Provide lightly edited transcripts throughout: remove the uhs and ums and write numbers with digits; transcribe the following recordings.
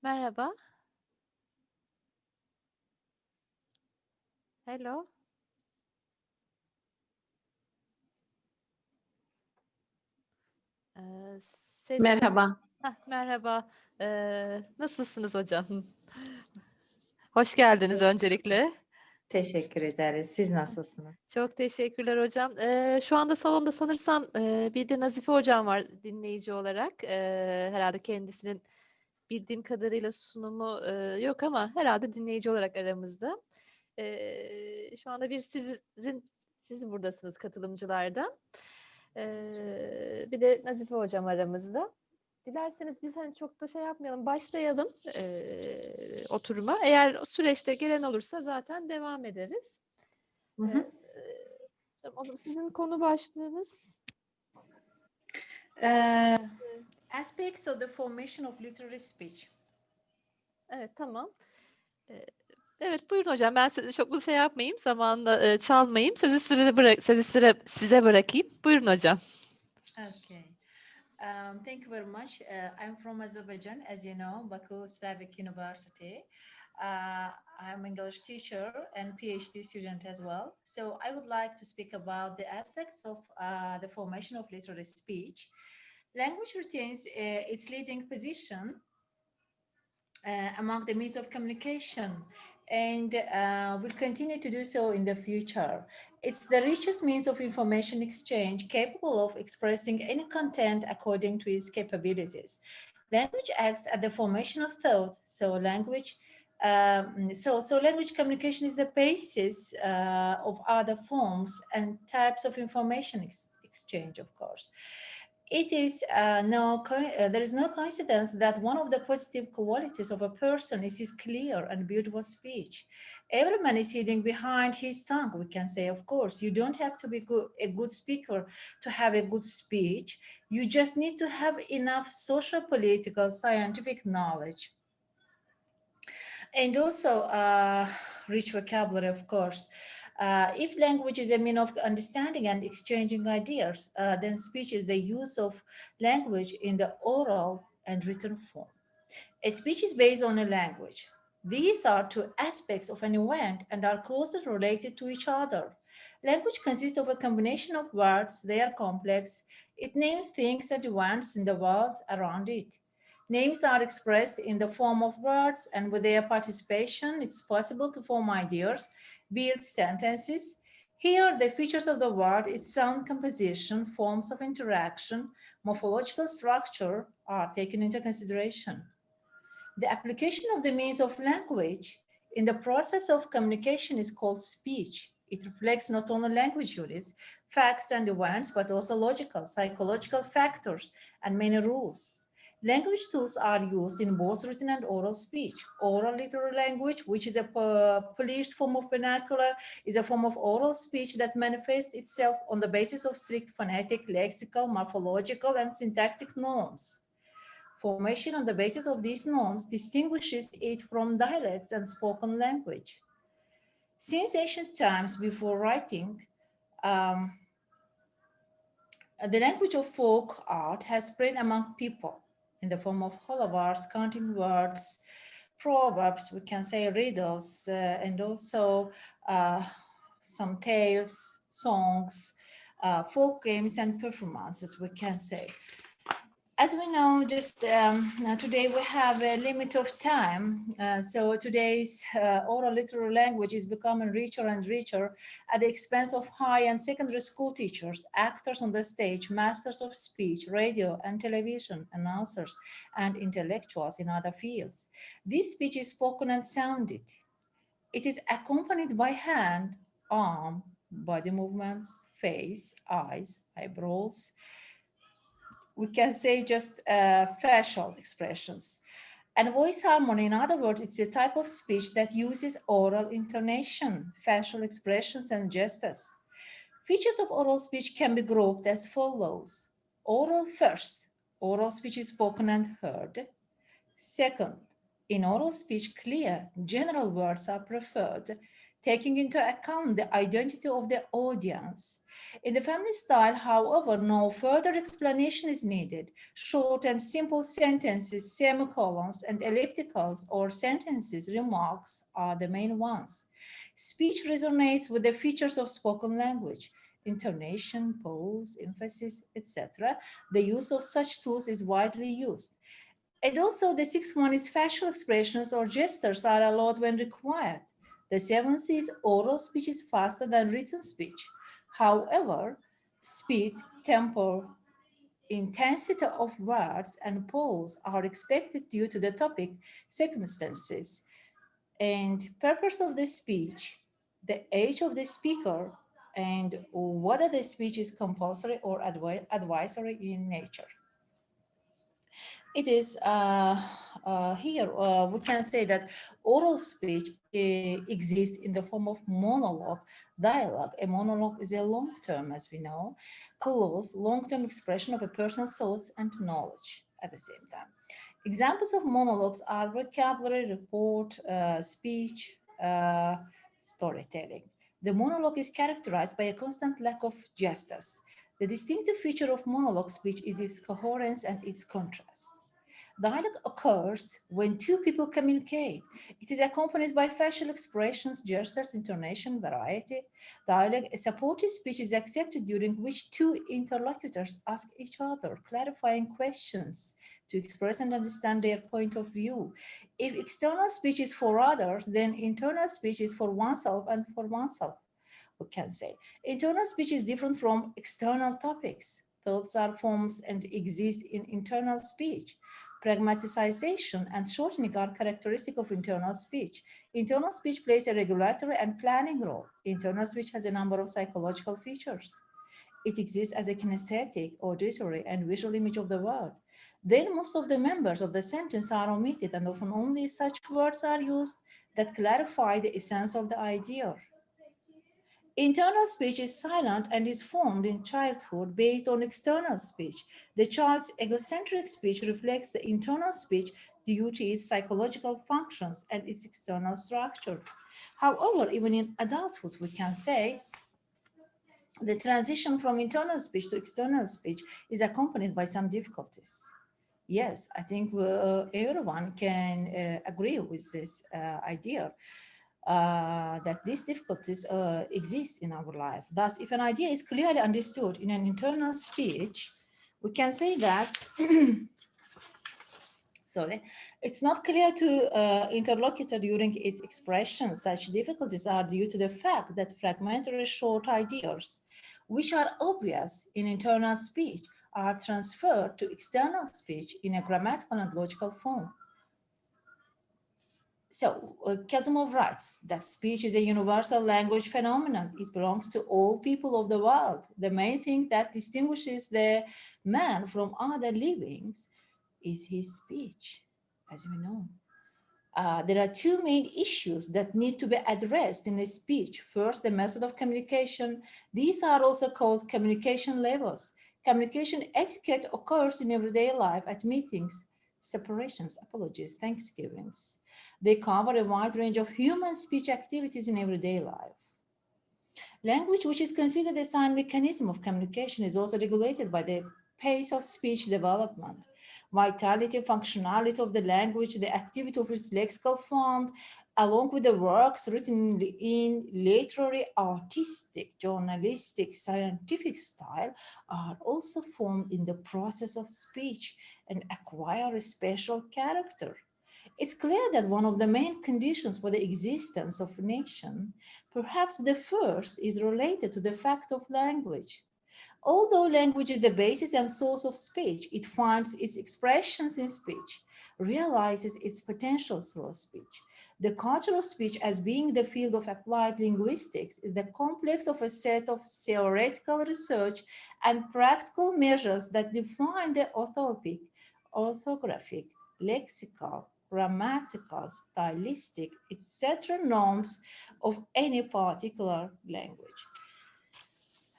Merhaba. Hello. Ses Merhaba. merhaba. Nasılsınız hocam? Hoş geldiniz öncelikle. Teşekkür ederiz. Siz nasılsınız? Çok teşekkürler hocam. Şu anda salonda sanırsam bir de Nazife hocam var dinleyici olarak. Herhalde kendisinin bildiğim kadarıyla sunumu yok ama herhalde dinleyici olarak aramızda. Şu anda siz buradasınız katılımcılardan. Bir de Nazife hocam aramızda. Dilerseniz biz hani çok da şey yapmayalım, başlayalım oturuma. Eğer o süreçte gelen olursa zaten devam ederiz. Hı hı. Eee, o zaman sizin konu başlığınız? Eee, Aspects of the formation of literary speech. Evet, tamam. Eee, evet, buyurun hocam. Ben çok bu şey yapmayayım, zamanla çalmayayım. Sözü size bırakayım. Buyurun hocam. Okay. Thank you very much. I'm from Azerbaijan, as you know, Baku, Slavic University. I'm English teacher and PhD student as well. So I would like to speak about the aspects of the formation of literary speech. Language retains its leading position among the means of communication and will continue to do so in the future. It's the richest means of information exchange capable of expressing any content according to its capabilities. Language acts at the formation of thought, so language communication is the basis of other forms and types of information exchange, of course. It is there is no coincidence that one of the positive qualities of a person is his clear and beautiful speech. Every man is hiding behind his tongue, we can say, of course. You don't have to be a good speaker to have a good speech. You just need to have enough social, political, scientific knowledge. And also rich vocabulary, of course. If language is a mean of understanding and exchanging ideas, then speech is the use of language in the oral and written form. A speech is based on a language. These are two aspects of an event and are closely related to each other. Language consists of a combination of words, they are complex. It names things and events in the world around it. Names are expressed in the form of words, and with their participation, it's possible to form ideas, build sentences. Here, the features of the word, its sound composition, forms of interaction, morphological structure are taken into consideration. The application of the means of language in the process of communication is called speech. It reflects not only language units, facts and events, but also logical, psychological factors, and many rules. Language tools are used in both written and oral speech. Oral literary language, which is a polished form of vernacular, is a form of oral speech that manifests itself on the basis of strict phonetic, lexical, morphological, and syntactic norms. Formation on the basis of these norms distinguishes it from dialects and spoken language. Since ancient times before writing, um, the language of folk art has spread among people in the form of hollowars, counting words, proverbs, we can say riddles, and also some tales, songs, folk games, and performances, we can say. As we know, just today we have a limit of time. So today's oral literary language is becoming richer and richer at the expense of high and secondary school teachers, actors on the stage, masters of speech, radio and television, announcers, and intellectuals in other fields. This speech is spoken and sounded. It is accompanied by hand, arm, body movements, face, eyes, eyebrows, we can say just facial expressions. And voice harmony, in other words, it's a type of speech that uses oral intonation, facial expressions, and gestures. Features of oral speech can be grouped as follows. Oral first, oral speech is spoken and heard. Second, in oral speech, clear, general words are preferred. taking into account the identity of the audience. In the family style, however, no further explanation is needed. Short and simple sentences, semicolons, and ellipticals or sentences remarks are the main ones. Speech resonates with the features of spoken language, intonation, pause, emphasis, etc. The use of such tools is widely used. And also the sixth one is facial expressions or gestures are allowed when required. The seventh is oral speech is faster than written speech. However, speed, tempo, intensity of words and pause are expected due to the topic, circumstances, and purpose of the speech, the age of the speaker, and whether the speech is compulsory or advisory in nature. It is here we can say that oral speech exists in the form of monologue, dialogue. A monologue is a long term, as we know, close, long term expression of a person's thoughts and knowledge at the same time. Examples of monologues are vocabulary, report, speech, storytelling. The monologue is characterized by a constant lack of gestures. The distinctive feature of monologue speech is its coherence and its contrast. Dialogue occurs when two people communicate. It is accompanied by facial expressions, gestures, intonation, variety. Dialogue, a supportive speech is accepted during which two interlocutors ask each other clarifying questions to express and understand their point of view. If external speech is for others, then internal speech is for oneself and for oneself, we can say. Internal speech is different from external topics. Thoughts are forms and exist in internal speech. Pragmaticization and shortening are characteristic of internal speech. Internal speech plays a regulatory and planning role. Internal speech has a number of psychological features. It exists as a kinesthetic, auditory, and visual image of the word. Then most of the members of the sentence are omitted, and often only such words are used that clarify the essence of the idea. Internal speech is silent and is formed in childhood based on external speech. The child's egocentric speech reflects the internal speech due to its psychological functions and its external structure. However, even in adulthood, we can say the transition from internal speech to external speech is accompanied by some difficulties. Yes, I think everyone can agree with this idea. That these difficulties exist in our life. Thus, if an idea is clearly understood in an internal speech, we can say that, sorry, it's not clear to interlocutor during its expression. Such difficulties are due to the fact that fragmentary short ideas, which are obvious in internal speech, are transferred to external speech in a grammatical and logical form. So Kazimov writes that speech is a universal language phenomenon. It belongs to all people of the world. The main thing that distinguishes the man from other livings is his speech, as we know. There are two main issues that need to be addressed in a speech. First, the method of communication. These are also called communication levels. Communication etiquette occurs in everyday life at meetings, separations, apologies, Thanksgivings. They cover a wide range of human speech activities in everyday life. Language, which is considered a sign mechanism of communication, is also regulated by the pace of speech development, vitality, functionality of the language, the activity of its lexical font, along with the works written in literary, artistic, journalistic, scientific style, are also formed in the process of speech and acquire a special character. It's clear that one of the main conditions for the existence of a nation, perhaps the first, is related to the fact of language. Although language is the basis and source of speech, it finds its expressions in speech, realizes its potential through speech. The culture of speech, as being the field of applied linguistics, is the complex of a set of theoretical research and practical measures that define the orthopic, orthographic, lexical, grammatical, stylistic, etc. norms of any particular language.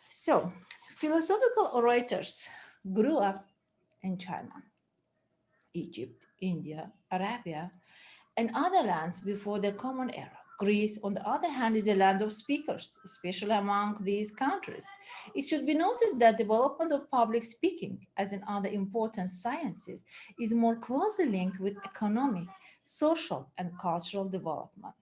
So, philosophical orators grew up in China, Egypt, India, Arabia, and other lands before the Common Era. Greece, on the other hand, is a land of speakers, especially among these countries. It should be noted that development of public speaking, as in other important sciences, is more closely linked with economic, social, and cultural development.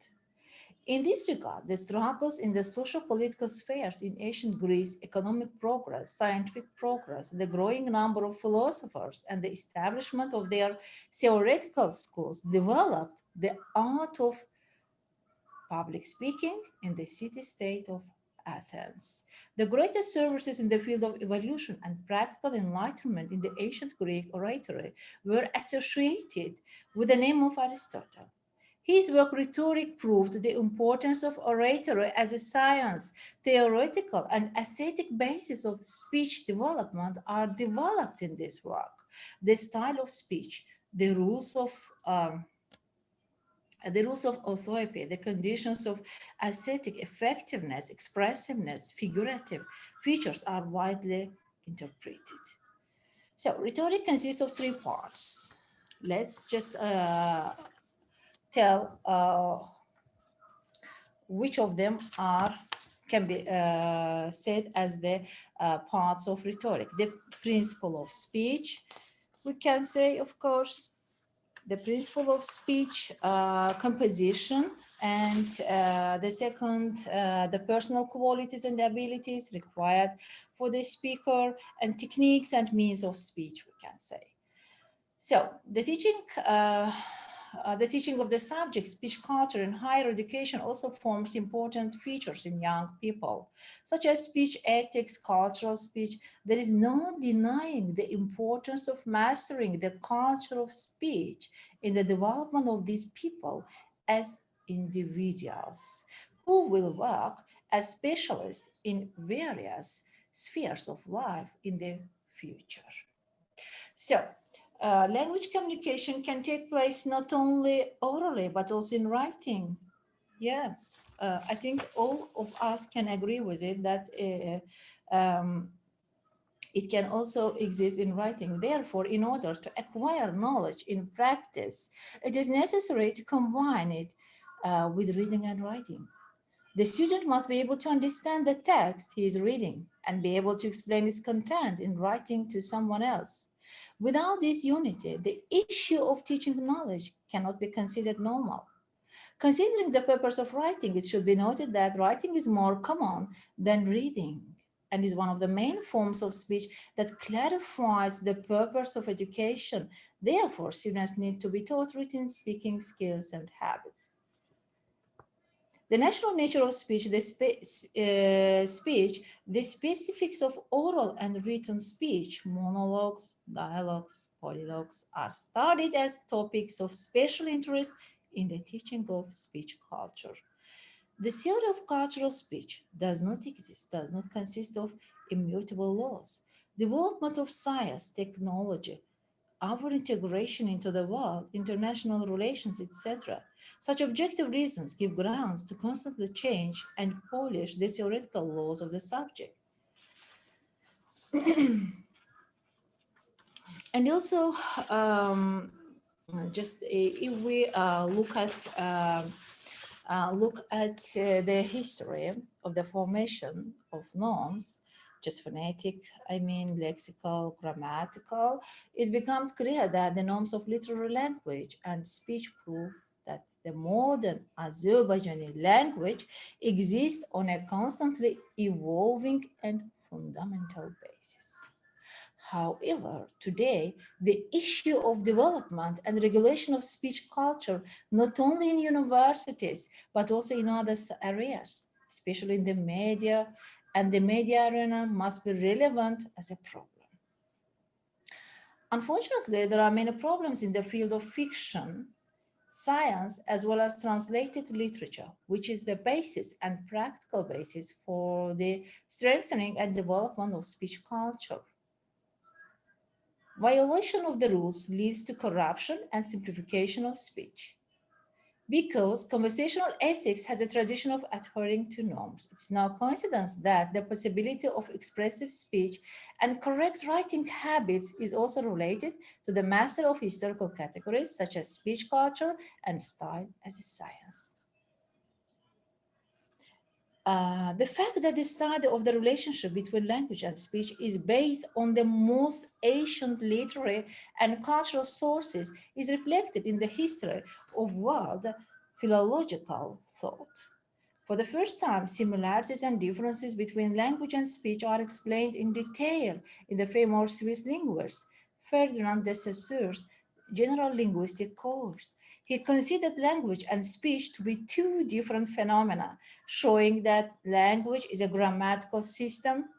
In this regard, the struggles in the social-political spheres in ancient Greece, economic progress, scientific progress, the growing number of philosophers, and the establishment of their theoretical schools developed the art of public speaking in the city-state of Athens. The greatest services in the field of evolution and practical enlightenment in the ancient Greek oratory were associated with the name of Aristotle. His work Rhetoric proved the importance of oratory as a science. Theoretical and aesthetic basis of speech development are developed in this work. The style of speech, the rules of authority, the conditions of aesthetic effectiveness, expressiveness, figurative features are widely interpreted. So rhetoric consists of three parts. Let's just tell which of them can be said as the parts of rhetoric. The principle of speech, we can say, of course, the principle of speech composition, and the second, the personal qualities and abilities required for the speaker, and techniques and means of speech, we can say. So the teaching of the subject, speech culture in higher education also forms important features in young people, such as speech ethics, cultural speech. There is no denying the importance of mastering the culture of speech in the development of these people as individuals who will work as specialists in various spheres of life in the future. So, language communication can take place not only orally, but also in writing. Yeah, I think all of us can agree with it that it can also exist in writing. Therefore, in order to acquire knowledge in practice, it is necessary to combine it with reading and writing. The student must be able to understand the text he is reading and be able to explain its content in writing to someone else. Without this unity, the issue of teaching knowledge cannot be considered normal. Considering the purpose of writing, it should be noted that writing is more common than reading and is one of the main forms of speech that clarifies the purpose of education. Therefore, students need to be taught written speaking skills and habits. The natural nature of speech, the specifics of oral and written speech, monologues, dialogues, polylogues, are studied as topics of special interest in the teaching of speech culture. The theory of cultural speech does not exist, does not consist of immutable laws. Development of science, technology, our integration into the world, international relations, etc. Such objective reasons give grounds to constantly change and polish the theoretical laws of the subject. And also, if we look at the history of the formation of norms, just phonetic, lexical, grammatical, it becomes clear that the norms of literary language and speech prove that the modern Azerbaijani language exists on a constantly evolving and fundamental basis. However, today, the issue of development and regulation of speech culture, not only in universities, but also in other areas, especially in the media, and the media arena must be relevant as a problem. Unfortunately, there are many problems in the field of fiction, science, as well as translated literature, which is the basis and practical basis for the strengthening and development of speech culture. Violation of the rules leads to corruption and simplification of speech. Because conversational ethics has a tradition of adhering to norms, it's no coincidence that the possibility of expressive speech and correct writing habits is also related to the master of historical categories such as speech culture and style as a science. The fact that the study of the relationship between language and speech is based on the most ancient literary and cultural sources is reflected in the history of world philological thought. For the first time, similarities and differences between language and speech are explained in detail in the famous Swiss linguist Ferdinand de Saussure's General Linguistic Course. He considered language and speech to be two different phenomena, showing that language is a grammatical system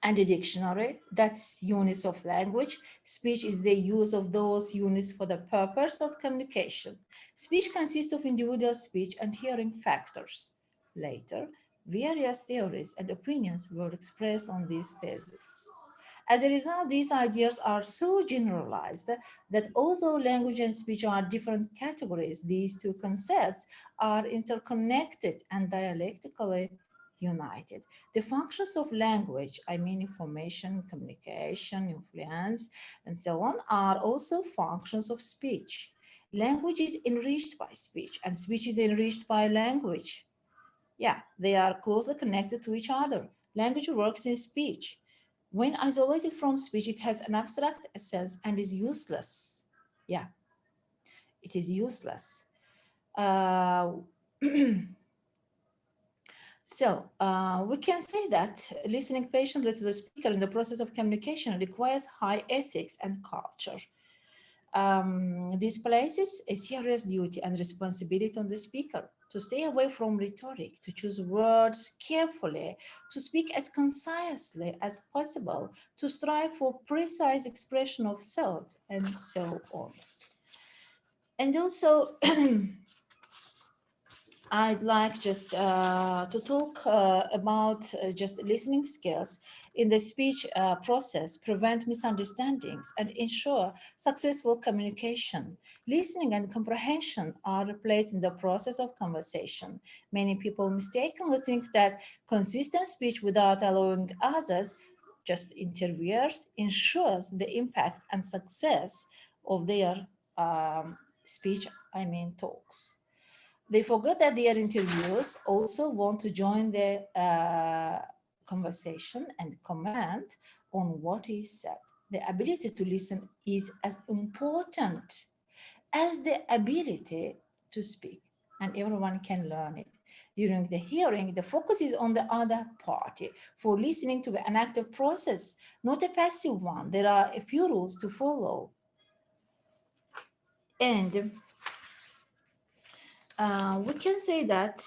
and a dictionary, that's units of language. Speech is the use of those units for the purpose of communication. Speech consists of individual speech and hearing factors. Later, various theories and opinions were expressed on these theses. As a result, these ideas are so generalized that although language and speech are different categories, these two concepts are interconnected and dialectically united. The functions of language, I mean information, communication, influence, and so on, are also functions of speech. Language is enriched by speech, and speech is enriched by language. Yeah, they are closely connected to each other. Language works in speech. When isolated from speech, it has an abstract essence and is useless. Yeah, it is useless. Uh, we can say that listening patiently to the speaker in the process of communication requires high ethics and culture. This places a serious duty and responsibility on the speaker to stay away from rhetoric, to choose words carefully, to speak as concisely as possible, to strive for precise expression of thought, and so on. And also, I'd like just to talk about just listening skills in the speech process, prevent misunderstandings, and ensure successful communication. Listening and comprehension are replaced in the process of conversation. Many people mistakenly think that consistent speech without allowing others, just interviewers, ensures the impact and success of their speech, talks. They forget that their interviewers also want to join the conversation and comment on what is said. The ability to listen is as important as the ability to speak, and everyone can learn it. During the hearing, the focus is on the other party. For listening to be an active process, not a passive one. There are a few rules to follow. And we can say that,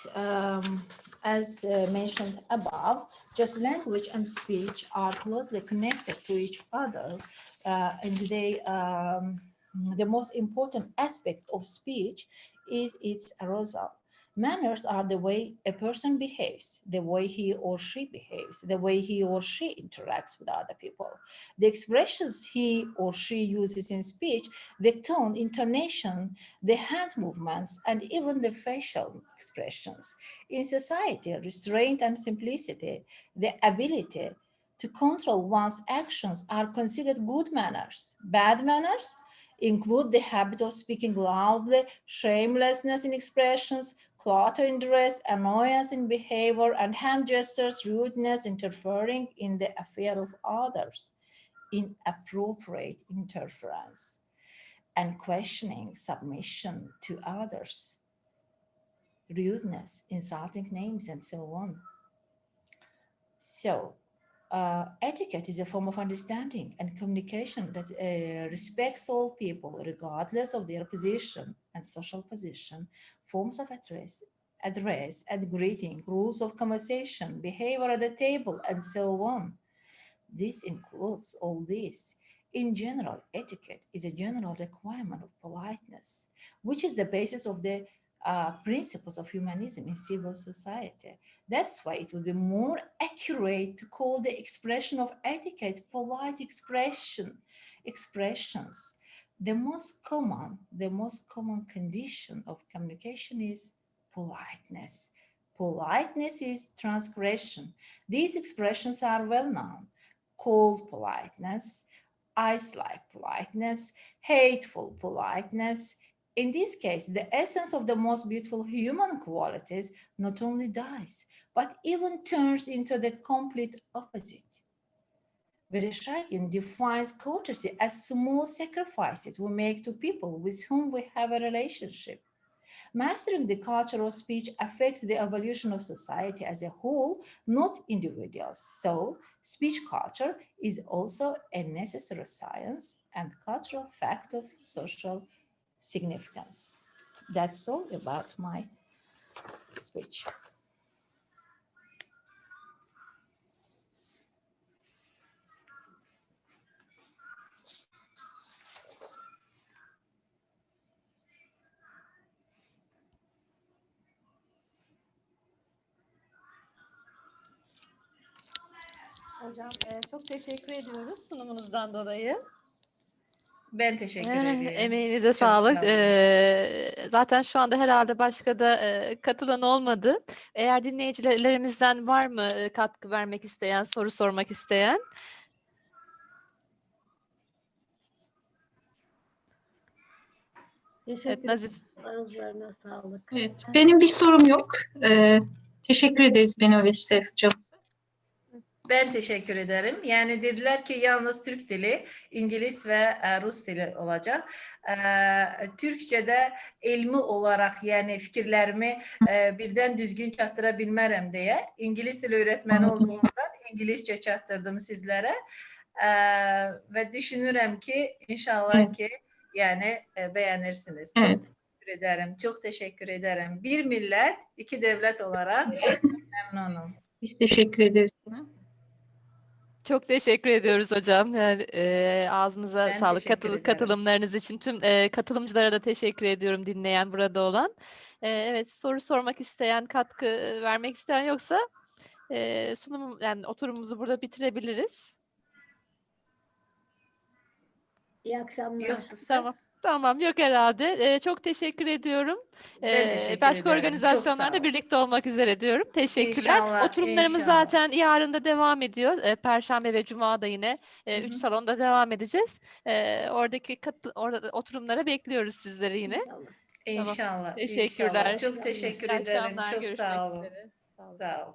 as mentioned above, just language and speech are closely connected to each other, and the most important aspect of speech is its arousal. Manners are the way a person behaves, the way he or she behaves, the way he or she interacts with other people. The expressions he or she uses in speech, the tone, intonation, the hand movements, and even the facial expressions. In society, restraint and simplicity, the ability to control one's actions are considered good manners. Bad manners include the habit of speaking loudly, shamelessness in expressions, clutter in dress, annoyance in behavior, and hand gestures, rudeness, interfering in the affair of others, inappropriate interference, and questioning submission to others, rudeness, insulting names, and so on. So, etiquette is a form of understanding and communication that respects all people, regardless of their position and social position, forms of address and greeting, rules of conversation, behavior at the table, and so on. This includes all this. In general, etiquette is a general requirement of politeness, which is the basis of the principles of humanism in civil society. That's why it would be more accurate to call the expression of etiquette polite expressions. The most common condition of communication is politeness. Politeness is transgression. These expressions are well known: cold politeness, ice-like politeness, hateful politeness, In this case, the essence of the most beautiful human qualities not only dies, but even turns into the complete opposite. Vereshchagin defines courtesy as small sacrifices we make to people with whom we have a relationship. Mastering the culture of speech affects the evolution of society as a whole, not individuals. So, speech culture is also a necessary science and cultural fact of social significance. That's all about my speech. Hocam çok teşekkür ediyoruz sunumunuzdan dolayı. Ben teşekkür ediyorum. Emeğinize Çok sağlık. sağ olun. Zaten şu anda herhalde başka da katılan olmadı. Eğer dinleyicilerimizden var mı katkı vermek isteyen, soru sormak isteyen? Evet, Nazif. Ağızlarına sağlık. Evet, benim bir sorum yok. Teşekkür ederiz Banovsha hocam. Ben teşekkür ederim. Yani dediler ki yalnız Türk dili, İngiliz ve Rus dili olacak. Türkçe'de ilmi olarak yani fikirlerimi birden düzgün çattırabilmərəm diye İngiliz dili öğretmeni olduğumdan İngilizce çattırdım sizlere. Ve düşünürüm ki inşallah ki yani beğenirsiniz. Evet. Çok teşekkür ederim. Çok teşekkür ederim. Bir millet, iki devlet olarak memnunum. Biz teşekkür ederiz. Çok teşekkür ediyoruz hocam. Yani, ağzınıza Ben sağlık teşekkür ederim. katılımlarınız için. Tüm katılımcılara da teşekkür ediyorum dinleyen burada olan. Evet, soru sormak isteyen, katkı vermek isteyen yoksa yani oturumumuzu burada bitirebiliriz. İyi akşamlar. Yoksa Tamam, yok herhalde. Çok teşekkür ediyorum. Ben teşekkür Başka ederim. organizasyonlarda Çok sağ olun. birlikte olmak üzere diyorum. Teşekkürler. İnşallah, Oturumlarımız inşallah. zaten yarın da devam ediyor. Perşembe ve Cuma da yine 3 salonda devam edeceğiz. Oradaki orada oturumlara bekliyoruz sizleri yine. İnşallah. Teşekkürler. İnşallah. Çok teşekkür İyi ederim. akşamlar, Çok görüşmek sağ olun. üzere. Sağ olun. Sağ olun.